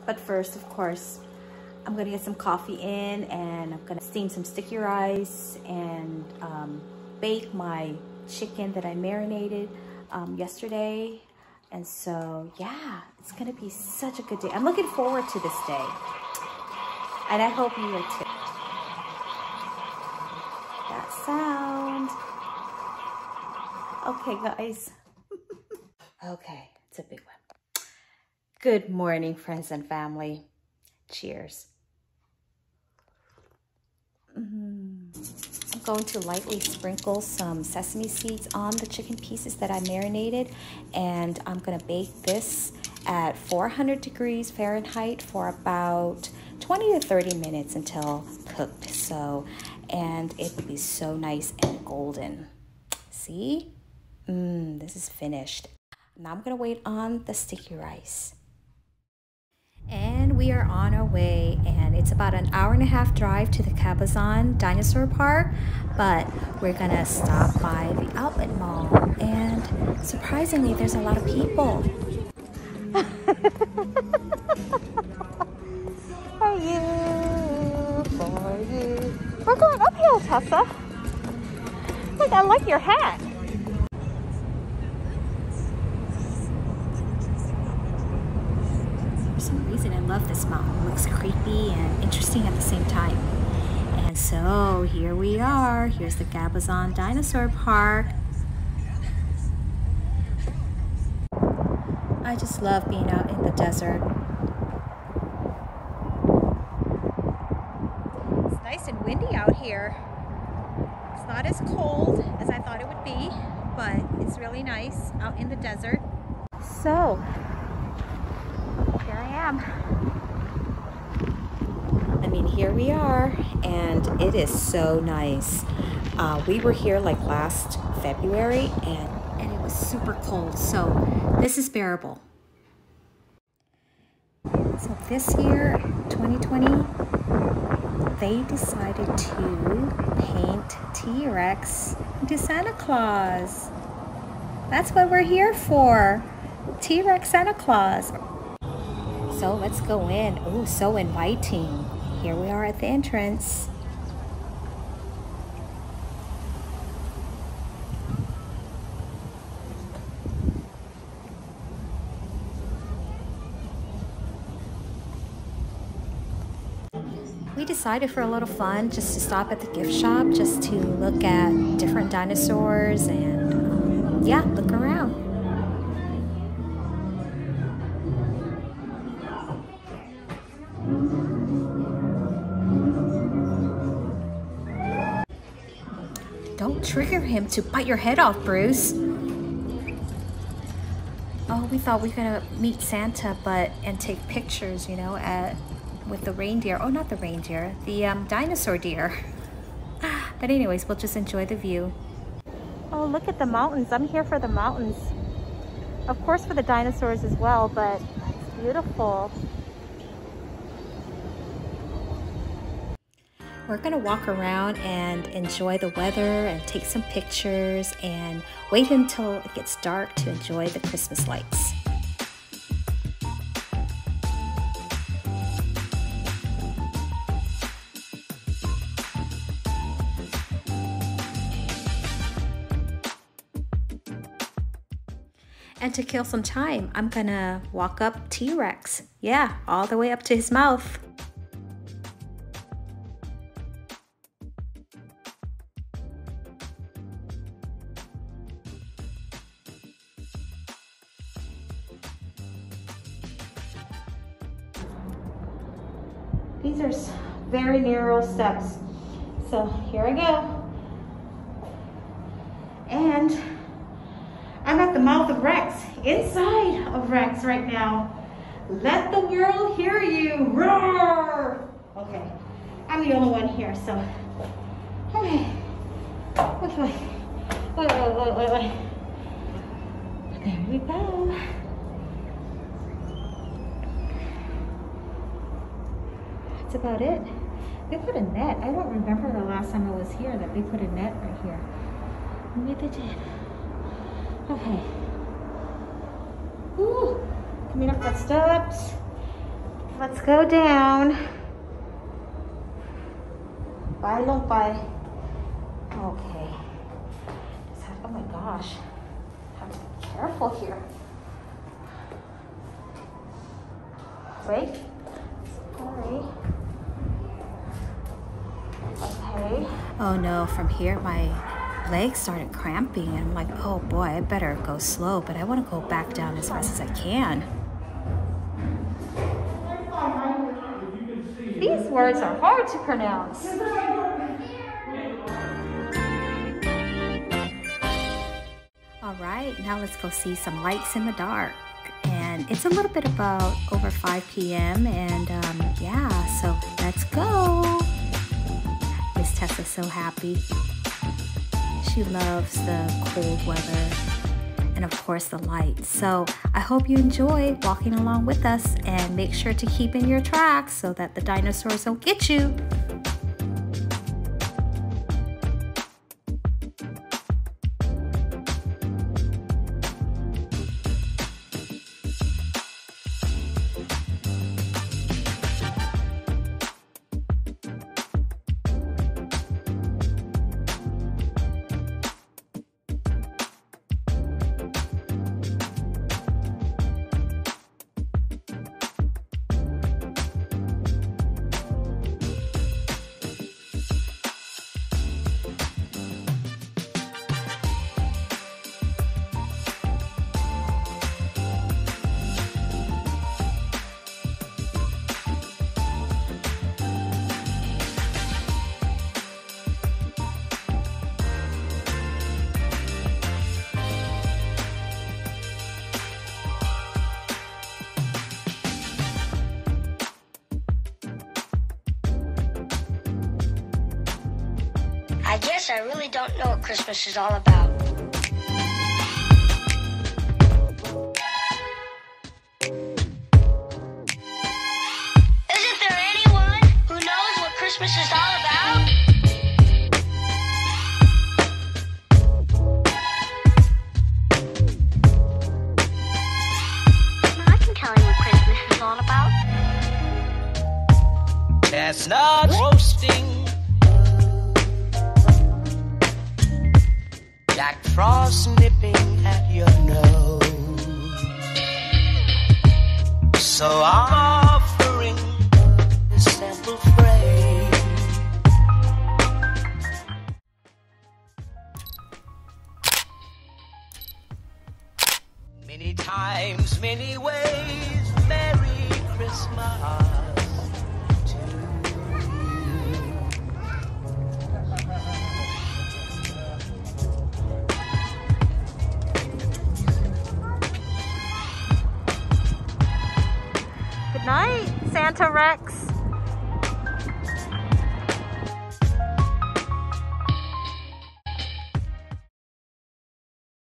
But first, of course, I'm gonna get some coffee in, and I'm gonna steam some sticky rice and bake my chicken that I marinated yesterday. And so, yeah, it's gonna be such a good day. I'm looking forward to this day. And I hope you are too. That sound. Okay, guys. Okay, it's a big one. Good morning, friends and family. Cheers. I'm going to lightly sprinkle some sesame seeds on the chicken pieces that I marinated, and I'm gonna bake this at 400 degrees Fahrenheit for about 20 to 30 minutes until cooked. So, and it will be so nice and golden. See? This is finished. Now I'm gonna wait on the sticky rice. And we are on our way, and it's about an hour-and-a-half drive to the Cabazon Dinosaur Park, but we're gonna stop by the outlet mall, and surprisingly there's a lot of people. For you. We're going uphill, Tessa. Look, I like your hat. For some reason, I love this mountain. It looks creepy and interesting at the same time. And so here we are. Here's the Cabazon Dinosaur Park. I just love being out in the desert. It's nice and windy out here. It's not as cold as I thought it would be, but it's really nice out in the desert. So, here I am. I mean, here we are, and it is so nice. We were here like last February, and it was super cold, so this is bearable. So this year, 2020, they decided to paint T-Rex into Santa Claus. That's what we're here for. T-Rex Santa Claus. So let's go in. Oh, so inviting. Here we are at the entrance. We decided for a little fun just to stop at the gift shop just to look at different dinosaurs and yeah, look around. Don't trigger him to bite your head off, Bruce. Oh, we thought we were gonna meet Santa and take pictures, you know, with the reindeer. Oh, not the reindeer, the dinosaur deer. But anyways, we'll just enjoy the view. Oh, look at the mountains. I'm here for the mountains. Of course for the dinosaurs as well, but it's beautiful. We're gonna walk around and enjoy the weather and take some pictures and wait until it gets dark to enjoy the Christmas lights. And to kill some time, I'm gonna walk up T-Rex. Yeah, all the way up to his mouth. These are very narrow steps. So here I go. And I'm at the mouth of Rex, inside of Rex right now. Let the world hear you, roar! Okay, I'm the only one here, so. Okay, which way? Wait. There we go. That's about it. They put a net. I don't remember the last time I was here that they put a net right here. Maybe they did. Okay. Ooh, coming up the steps. Let's go down. Bye, long bye. Okay. Oh my gosh. Have to be careful here. Wait. Sorry. Okay. Oh no, from here my legs started cramping and I'm like, oh boy, I better go slow, but I want to go back down as fast as I can. These words are hard to pronounce. All right, now let's go see some lights in the dark. And it's a little bit about over 5 p.m. and yeah, so let's go. Miss Tessa's so happy. She loves the cold weather and of course the lights. So I hope you enjoy walking along with us and make sure to keep in your tracks so that the dinosaurs don't get you. I guess I really don't know what Christmas is all about. Isn't there anyone who knows what Christmas is all about? I can tell you what Christmas is all about. Chestnuts roasting, Jack Frost nipping at your nose. So I'm offering this simple phrase. Many times, many ways, Merry Christmas. Good night, Santa Rex.